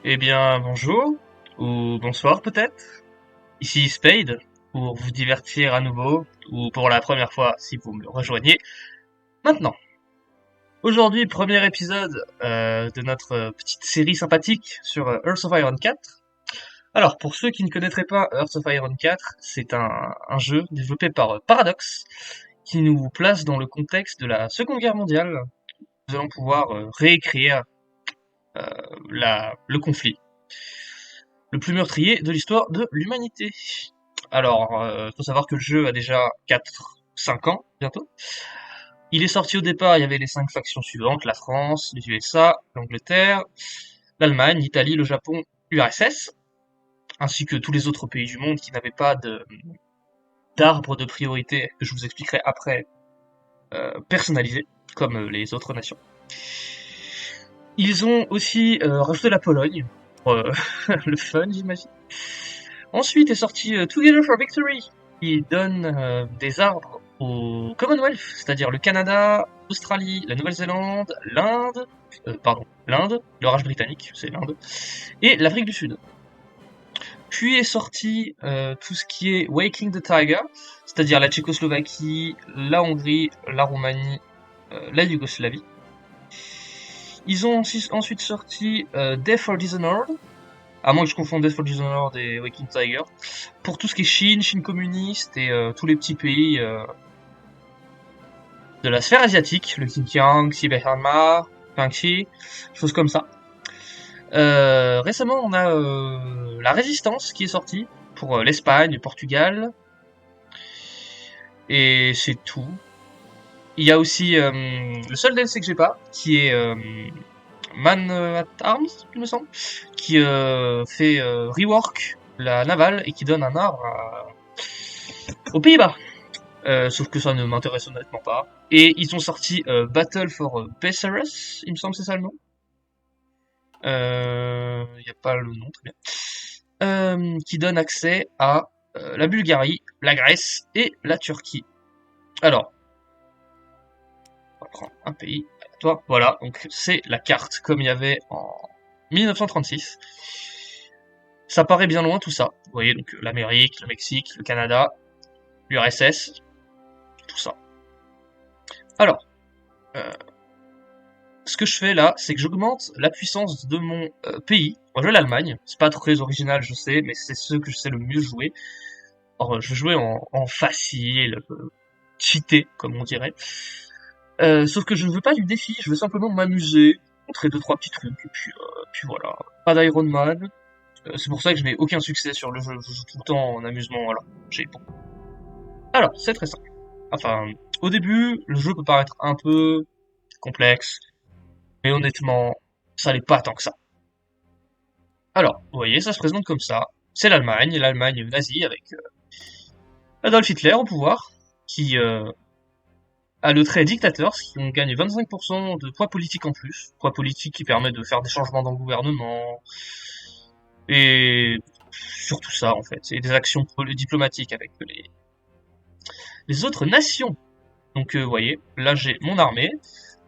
Eh bien, bonjour, ou bonsoir peut-être. Ici Spade, pour vous divertir à nouveau, ou pour la première fois si vous me rejoignez maintenant. Aujourd'hui, premier épisode de notre petite série sympathique sur Earth of Iron 4. Alors, pour ceux qui ne connaîtraient pas Earth of Iron 4, c'est un jeu développé par Paradox, qui nous place dans le contexte de la Seconde Guerre mondiale. Nous allons pouvoir réécrire le conflit le plus meurtrier de l'histoire de l'humanité. Alors, faut savoir que le jeu a déjà 4, 5 ans, bientôt. Il est sorti au départ, il y avait les 5 factions suivantes, la France, les USA, l'Angleterre, l'Allemagne, l'Italie, le Japon, l'URSS, ainsi que tous les autres pays du monde qui n'avaient pas d'arbre de priorité, que je vous expliquerai après, personnalisé, comme les autres nations. Ils ont aussi rajouté la Pologne, pour le fun, j'imagine. Ensuite est sorti Together for Victory, qui donne des arbres au Commonwealth, c'est-à-dire le Canada, l'Australie, la Nouvelle-Zélande, l'Inde, l'orage britannique, c'est l'Inde, et l'Afrique du Sud. Puis est sorti tout ce qui est Waking the Tiger, c'est-à-dire la Tchécoslovaquie, la Hongrie, la Roumanie, la Yougoslavie. Ils ont ensuite sorti Death for Dishonored, à moins que je confonde Death for Dishonored et Waking Tiger, pour tout ce qui est Chine communiste et tous les petits pays de la sphère asiatique, le Xinjiang, Xi-Myanmar, Guangxi, choses comme ça. Récemment, on a la Résistance qui est sortie pour l'Espagne, le Portugal, et c'est tout. Il y a aussi le seul DLC que j'ai pas, qui est Man at Arms, il me semble, qui fait rework la navale et qui donne un arbre aux Pays-Bas. Sauf que ça ne m'intéresse honnêtement pas. Et ils ont sorti Battle for Besserus, il me semble que c'est ça le nom. Il n'y a pas le nom, très bien. Qui donne accès à la Bulgarie, la Grèce et la Turquie. Alors, on va prendre un pays. Toi, voilà, donc c'est la carte comme il y avait en 1936. Ça paraît bien loin tout ça. Vous voyez, donc l'Amérique, le Mexique, le Canada, l'URSS, tout ça. Alors, euh, ce que je fais là, c'est que j'augmente la puissance de mon pays. Moi, je joue l'Allemagne. C'est pas très original, je sais, mais c'est ce que je sais le mieux jouer. Alors, je vais jouer en facile, cheaté, comme on dirait. Sauf que je ne veux pas du défi, je veux simplement m'amuser, montrer deux trois petits trucs, et puis voilà. Pas d'Iron Man. C'est pour ça que je n'ai aucun succès sur le jeu. Je joue tout le temps en amusement, voilà. J'ai bon. Alors, c'est très simple. Enfin, au début, le jeu peut paraître un peu complexe, mais honnêtement, ça l'est pas tant que ça. Alors, vous voyez, ça se présente comme ça. C'est l'Allemagne nazie avec Adolf Hitler au pouvoir, qui a le trait dictateur, ce qui on gagne 25% de poids politique en plus. Poids politique qui permet de faire des changements dans le gouvernement, et surtout ça en fait. Et des actions diplomatiques avec les autres nations. Donc vous voyez, là j'ai mon armée.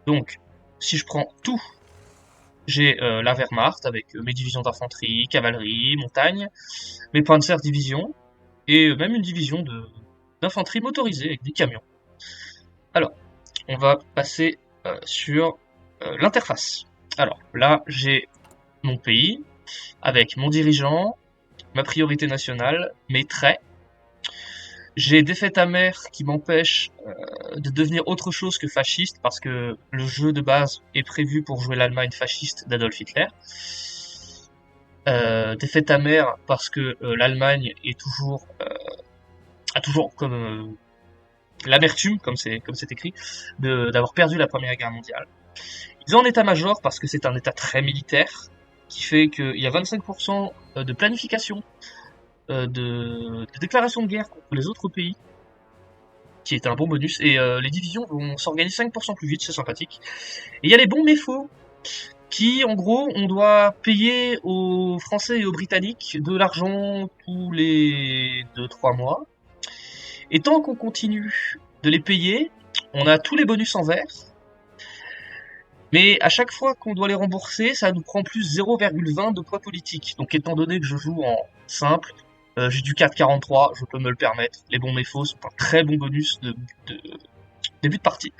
Donc, si je prends tout, j'ai la Wehrmacht avec mes divisions d'infanterie, cavalerie, montagne, mes Panzer divisions, et même une division d'infanterie motorisée avec des camions. Alors, on va passer sur l'interface. Alors, là, j'ai mon pays, avec mon dirigeant, ma priorité nationale, mes traits. J'ai des faits amers qui m'empêchent de devenir autre chose que fasciste, parce que le jeu de base est prévu pour jouer l'Allemagne fasciste d'Adolf Hitler. Des faits amers parce que l'Allemagne est toujours a toujours comme l'amertume, comme c'est écrit, d'avoir perdu la Première Guerre mondiale. Ils ont un état-major parce que c'est un état très militaire, qui fait qu'il y a 25% de planification, de déclaration de guerre contre les autres pays, qui est un bon bonus, et les divisions vont s'organiser 5% plus vite, c'est sympathique. Et il y a les bons mais faux, qui, en gros, on doit payer aux Français et aux Britanniques de l'argent tous les 2, 3 mois. Et tant qu'on continue de les payer, on a tous les bonus en vert, Mais à chaque fois qu'on doit les rembourser, ça nous prend plus 0,20 de poids politique. Donc étant donné que je joue en simple, j'ai du 4,43, je peux me le permettre. Les bons méfaux sont un très bon bonus de début de partie,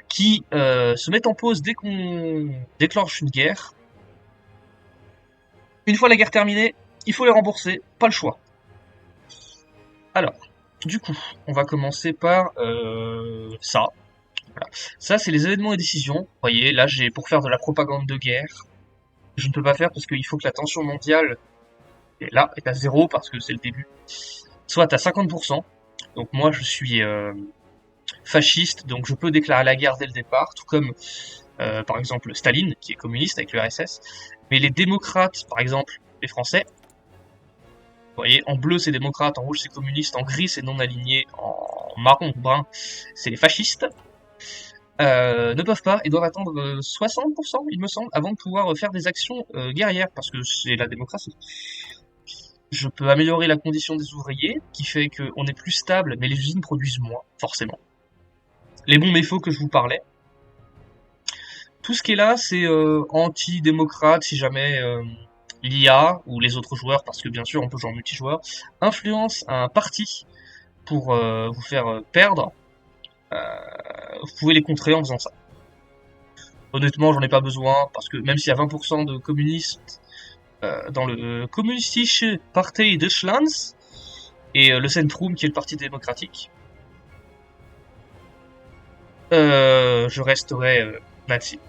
qui se met en pause dès qu'on déclenche une guerre. Une fois la guerre terminée, il faut les rembourser, pas le choix. Alors, du coup, on va commencer par ça. Voilà. Ça, c'est les événements et décisions. Vous voyez, là, j'ai pour faire de la propagande de guerre. Je ne peux pas faire parce qu'il faut que la tension mondiale, là, est à 0 parce que c'est le début, soit à 50%. Donc moi, je suis fasciste, donc je peux déclarer la guerre dès le départ, tout comme, par exemple, Staline, qui est communiste avec le RSS. Mais les démocrates, par exemple, les Français, vous voyez, en bleu c'est démocrate, en rouge c'est communiste, en gris c'est non aligné, en marron ou brun c'est les fascistes, ne peuvent pas et doivent attendre 60%, il me semble, avant de pouvoir faire des actions guerrières, parce que c'est la démocratie. Je peux améliorer la condition des ouvriers, qui fait qu'on est plus stable, mais les usines produisent moins, forcément. Les bons méfaux que je vous parlais. Tout ce qui est là, c'est anti-démocrate, si jamais l'IA, ou les autres joueurs, parce que bien sûr on peut jouer en multijoueur, influence un parti pour vous faire perdre, vous pouvez les contrer en faisant ça. Honnêtement, j'en ai pas besoin, parce que même s'il y a 20% de communistes dans le Kommunistische Partei Deutschlands, et le Centrum, qui est le parti démocratique, je resterai nazi.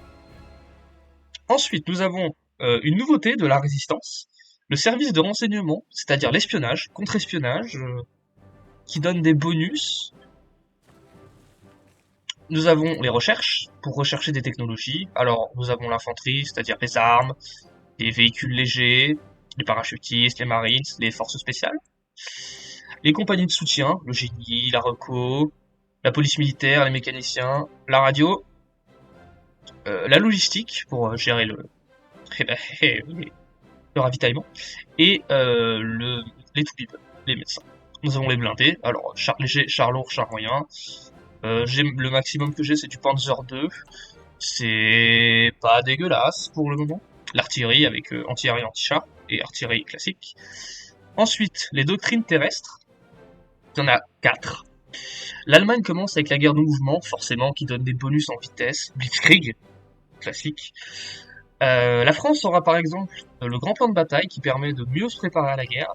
Ensuite, nous avons une nouveauté de la résistance, le service de renseignement, c'est-à-dire l'espionnage, contre-espionnage, qui donne des bonus. Nous avons les recherches, pour rechercher des technologies. Alors, nous avons l'infanterie, c'est-à-dire les armes, les véhicules légers, les parachutistes, les marines, les forces spéciales. Les compagnies de soutien, le génie, la reco, la police militaire, les mécaniciens, la radio, la logistique, pour gérer le ravitaillement, et les toubibs, les médecins. Nous avons les blindés, alors char léger, char lourd, char moyen. Le maximum que j'ai, c'est du Panzer II. C'est pas dégueulasse pour le moment. L'artillerie avec anti-aérien, anti-char et artillerie classique. Ensuite, les doctrines terrestres. Il y en a 4. L'Allemagne commence avec la guerre de mouvement, forcément, qui donne des bonus en vitesse. Blitzkrieg, classique. La France aura par exemple le grand plan de bataille qui permet de mieux se préparer à la guerre.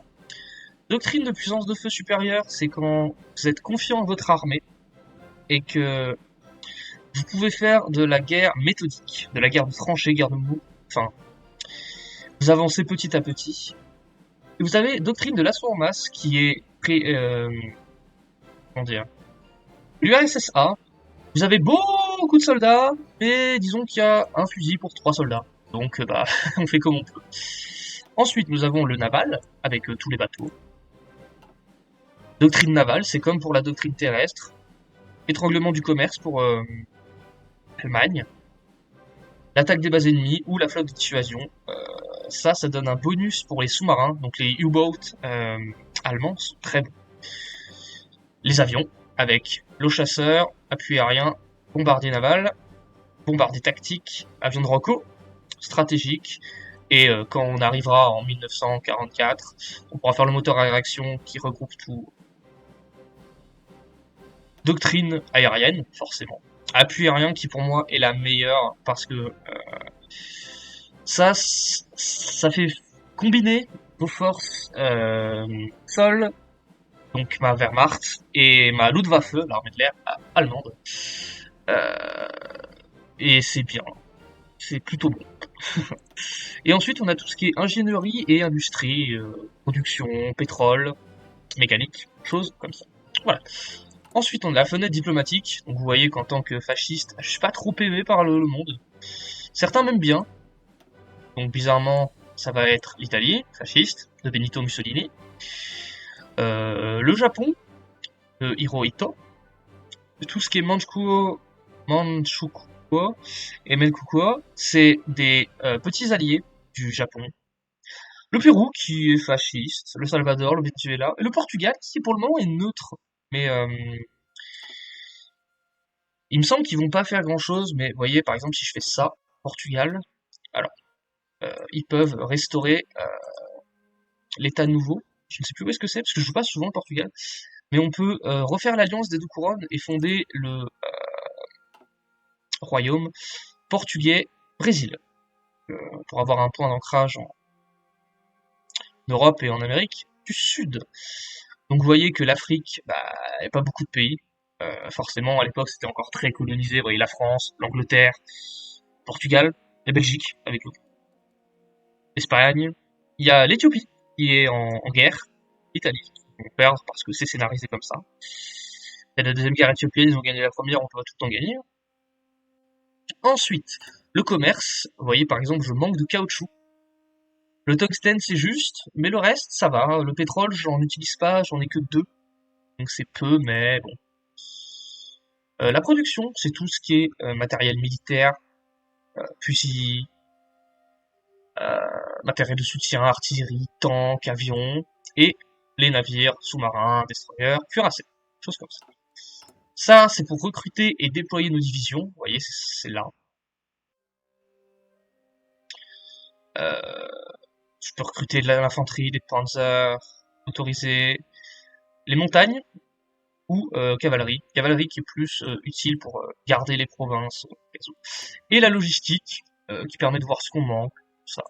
Doctrine de puissance de feu supérieure, c'est quand vous êtes confiant en votre armée et que vous pouvez faire de la guerre méthodique, de la guerre de tranchée, guerre de mou, enfin, vous avancez petit à petit. Et vous avez doctrine de l'assaut en masse qui est comment dire, l'URSSA. Vous avez beaucoup de soldats, mais disons qu'il y a un fusil pour 3 soldats. Donc bah, on fait comme on peut. Ensuite, nous avons le naval, avec tous les bateaux. Doctrine navale, c'est comme pour la doctrine terrestre. Étranglement du commerce pour Allemagne. L'attaque des bases ennemies ou la flotte de dissuasion. Ça donne un bonus pour les sous-marins. Donc les U-boats allemands sont très bons. Les avions, avec l'eau chasseur, appui aérien, bombardier naval, bombardier tactique, avion de Rocco, stratégique. Et quand on arrivera en 1944, on pourra faire le moteur à réaction qui regroupe tout. Doctrine aérienne, forcément. Appui aérien qui pour moi est la meilleure parce que ça fait combiner vos forces sol, donc ma Wehrmacht, et ma Luftwaffe, l'armée de l'air allemande. Euh, et c'est bien. C'est plutôt bon. Et ensuite, on a tout ce qui est ingénierie et industrie, production, pétrole, mécanique, choses comme ça. Voilà. Ensuite, on a la fenêtre diplomatique. Donc vous voyez qu'en tant que fasciste, je suis pas trop aimé par le monde. Certains m'aiment bien. Donc bizarrement, ça va être l'Italie, fasciste, de Benito Mussolini. Le Japon, de Hirohito. Tout ce qui est Manchukuo et Menkaku, c'est des petits alliés du Japon. Le Pérou, qui est fasciste, le Salvador, le Venezuela, et le Portugal, qui pour le moment est neutre. Mais Il me semble qu'ils vont pas faire grand-chose, mais vous voyez, par exemple, si je fais ça, Portugal, alors, ils peuvent restaurer l'état nouveau. Je ne sais plus où est-ce que c'est, parce que je joue pas souvent le Portugal, mais on peut refaire l'alliance des deux couronnes et fonder le royaume portugais-Brésil, pour avoir un point d'ancrage en Europe et en Amérique du Sud. Donc vous voyez que l'Afrique, bah, il n'y a pas beaucoup de pays. Forcément, à l'époque, c'était encore très colonisé. Vous voyez la France, l'Angleterre, Portugal, la Belgique, avec l'Espagne. Il y a l'Éthiopie, qui est en guerre. L'Italie, ils vont perdre parce que c'est scénarisé comme ça. Il y a la deuxième guerre éthiopienne, ils ont gagné la première, on peut tout le temps gagner. Ensuite, le commerce. Vous voyez, par exemple, je manque de caoutchouc. Le tungstène, c'est juste, mais le reste, ça va. Le pétrole, j'en utilise pas, j'en ai que 2. Donc c'est peu, mais bon. La production, c'est tout ce qui est matériel militaire, fusils, matériel de soutien, artillerie, tanks, avions, et les navires, sous-marins, destroyers, cuirassés, choses comme ça. Ça, c'est pour recruter et déployer nos divisions. Vous voyez, c'est là. Je peux recruter de l'infanterie, des panzers motorisés, les montagnes, ou cavalerie. Cavalerie qui est plus utile pour garder les provinces. Et la logistique, qui permet de voir ce qu'on manque, ça.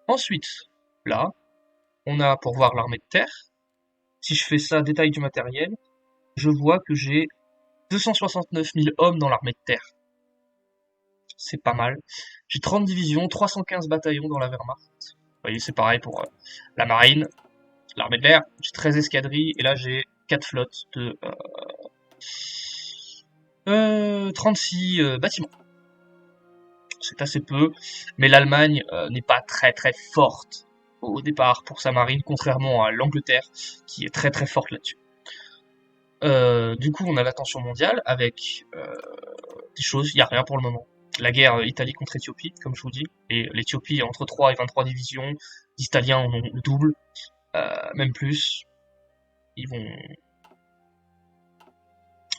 Ensuite, là, on a pour voir l'armée de terre. Si je fais ça, détail du matériel, je vois que j'ai 269 000 hommes dans l'armée de terre. C'est pas mal. J'ai 30 divisions, 315 bataillons dans la Wehrmacht. Vous voyez, c'est pareil pour la marine, l'armée de l'air. J'ai 13 escadrilles, et là j'ai 4 flottes de 36 bâtiments. C'est assez peu, mais l'Allemagne n'est pas très très forte au départ pour sa marine, contrairement à l'Angleterre, qui est très très forte là-dessus. Du coup, on a la tension mondiale avec des choses, il n'y a rien pour le moment. La guerre Italie contre Éthiopie, comme je vous dis, et l'Éthiopie a entre 3 et 23 divisions, les Italiens en ont le double, même plus. Ils vont...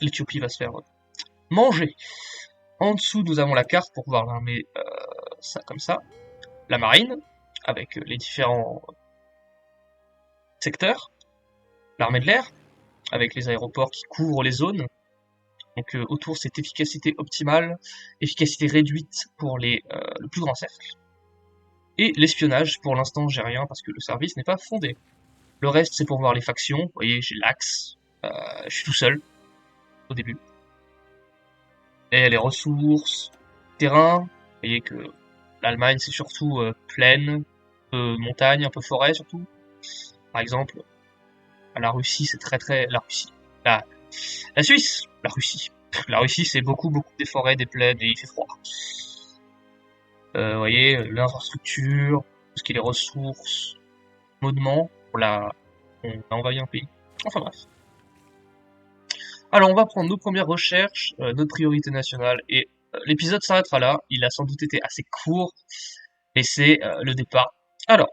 L'Éthiopie va se faire manger. En dessous, nous avons la carte pour voir l'armée, ça comme ça. La marine, avec les différents secteurs. L'armée de l'air, avec les aéroports qui couvrent les zones. Donc autour, c'est efficacité optimale, efficacité réduite pour le plus grand cercle. Et l'espionnage, pour l'instant, j'ai rien parce que le service n'est pas fondé. Le reste, c'est pour voir les factions. Vous voyez, j'ai l'axe. Je suis tout seul au début. Et les ressources, terrain. Vous voyez que l'Allemagne, c'est surtout plaine, un peu montagne, un peu forêt surtout. Par exemple, la Russie, c'est très très... La Russie. La Suisse, la Russie. La Russie, c'est beaucoup des forêts, des plaines, et il fait froid. Vous voyez, l'infrastructure, tout ce qui est les ressources, modement, on a envahi un pays. Enfin bref. Alors, on va prendre nos premières recherches, notre priorité nationale, et l'épisode s'arrêtera là. Il a sans doute été assez court, mais c'est le départ. Alors,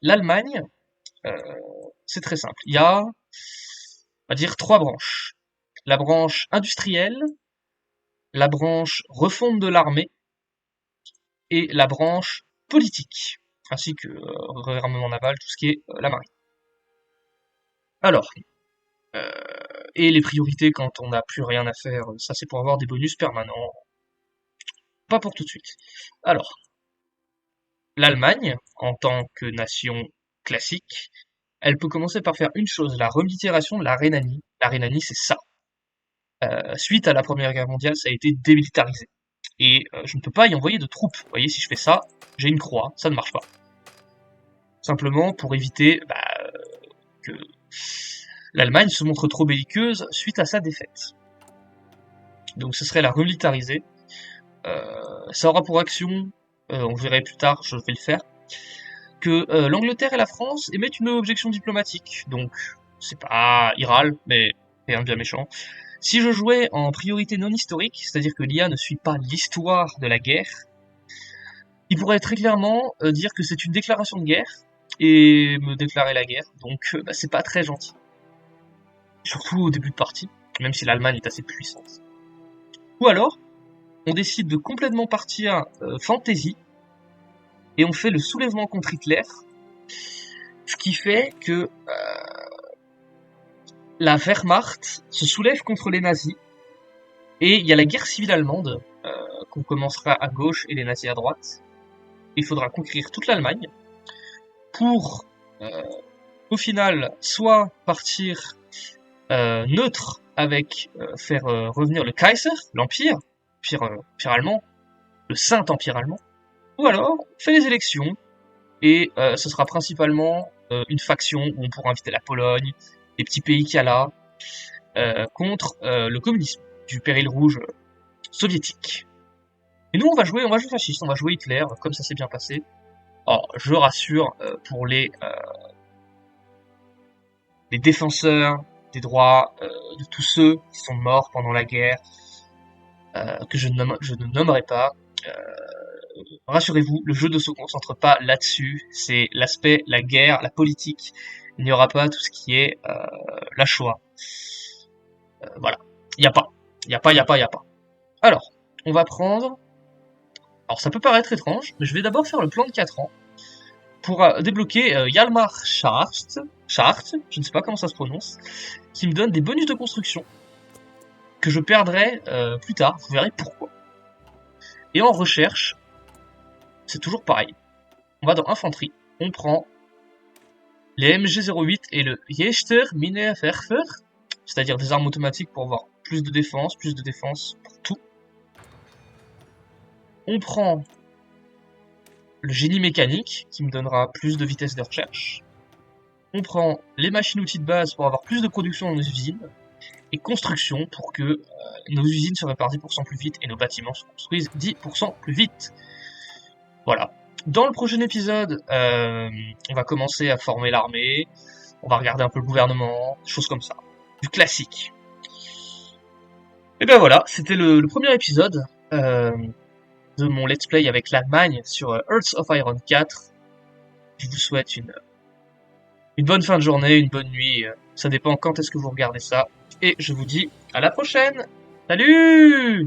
l'Allemagne, c'est très simple. Il y a, on va dire, 3 branches. La branche industrielle, la branche refonte de l'armée, et la branche politique, ainsi que réarmement naval, tout ce qui est la marine. Alors, et les priorités quand on n'a plus rien à faire, ça c'est pour avoir des bonus permanents. Pas pour tout de suite. Alors, l'Allemagne, en tant que nation classique, elle peut commencer par faire une chose, la remilitarisation de la Rhénanie. La Rhénanie, c'est ça. Suite à la Première Guerre mondiale, ça a été démilitarisé. Et je ne peux pas y envoyer de troupes. Vous voyez, si je fais ça, j'ai une croix, ça ne marche pas. Simplement pour éviter que l'Allemagne se montre trop belliqueuse suite à sa défaite. Donc ce serait la remilitariser. Ça aura pour action, on verrait plus tard, je vais le faire, que l'Angleterre et la France émettent une objection diplomatique. Donc c'est pas Iral, mais rien de bien méchant. Si je jouais en priorité non historique, c'est-à-dire que l'IA ne suit pas l'histoire de la guerre, il pourrait très clairement dire que c'est une déclaration de guerre et me déclarer la guerre. Donc c'est pas très gentil. Surtout au début de partie, même si l'Allemagne est assez puissante. Ou alors, on décide de complètement partir fantasy, et on fait le soulèvement contre Hitler, ce qui fait que la Wehrmacht se soulève contre les nazis, et il y a la guerre civile allemande, qu'on commencera à gauche et les nazis à droite. Il faudra conquérir toute l'Allemagne, pour, au final, soit partir neutre avec faire revenir le Kaiser, l'Empire, empire allemand, le Saint-Empire allemand, ou alors on fait les élections, et ce sera principalement une faction où on pourra inviter la Pologne, les petits pays qu'il y a là, contre le communisme du péril rouge soviétique. Et nous on va jouer fasciste, on va jouer Hitler, comme ça s'est bien passé. Alors je rassure, pour les défenseurs des droits de tous ceux qui sont morts pendant la guerre, que je ne nommerai pas, rassurez-vous, le jeu ne se concentre pas là-dessus, c'est l'aspect, la guerre, la politique. Il n'y aura pas tout ce qui est la Shoah. Voilà, il y a pas. Alors, on va prendre... Alors ça peut paraître étrange, mais je vais d'abord faire le plan de 4 ans pour débloquer Hjalmar Schacht, je ne sais pas comment ça se prononce, qui me donne des bonus de construction que je perdrai plus tard, vous verrez pourquoi. Et en recherche, c'est toujours pareil. On va dans Infanterie, on prend les MG08 et le Jechter Minenwerfer, c'est-à-dire des armes automatiques pour avoir plus de défense pour tout. On prend le génie mécanique, qui me donnera plus de vitesse de recherche. On prend les machines-outils de base pour avoir plus de production dans nos usines. Et construction pour que nos usines se réparent 10% plus vite et nos bâtiments se construisent 10% plus vite. Voilà. Dans le prochain épisode, on va commencer à former l'armée, on va regarder un peu le gouvernement, des choses comme ça. Du classique. Et ben voilà, c'était le premier épisode de mon let's play avec l'Allemagne sur Hearts of Iron 4. Je vous souhaite une bonne fin de journée, une bonne nuit, ça dépend quand est-ce que vous regardez ça. Et je vous dis à la prochaine. Salut!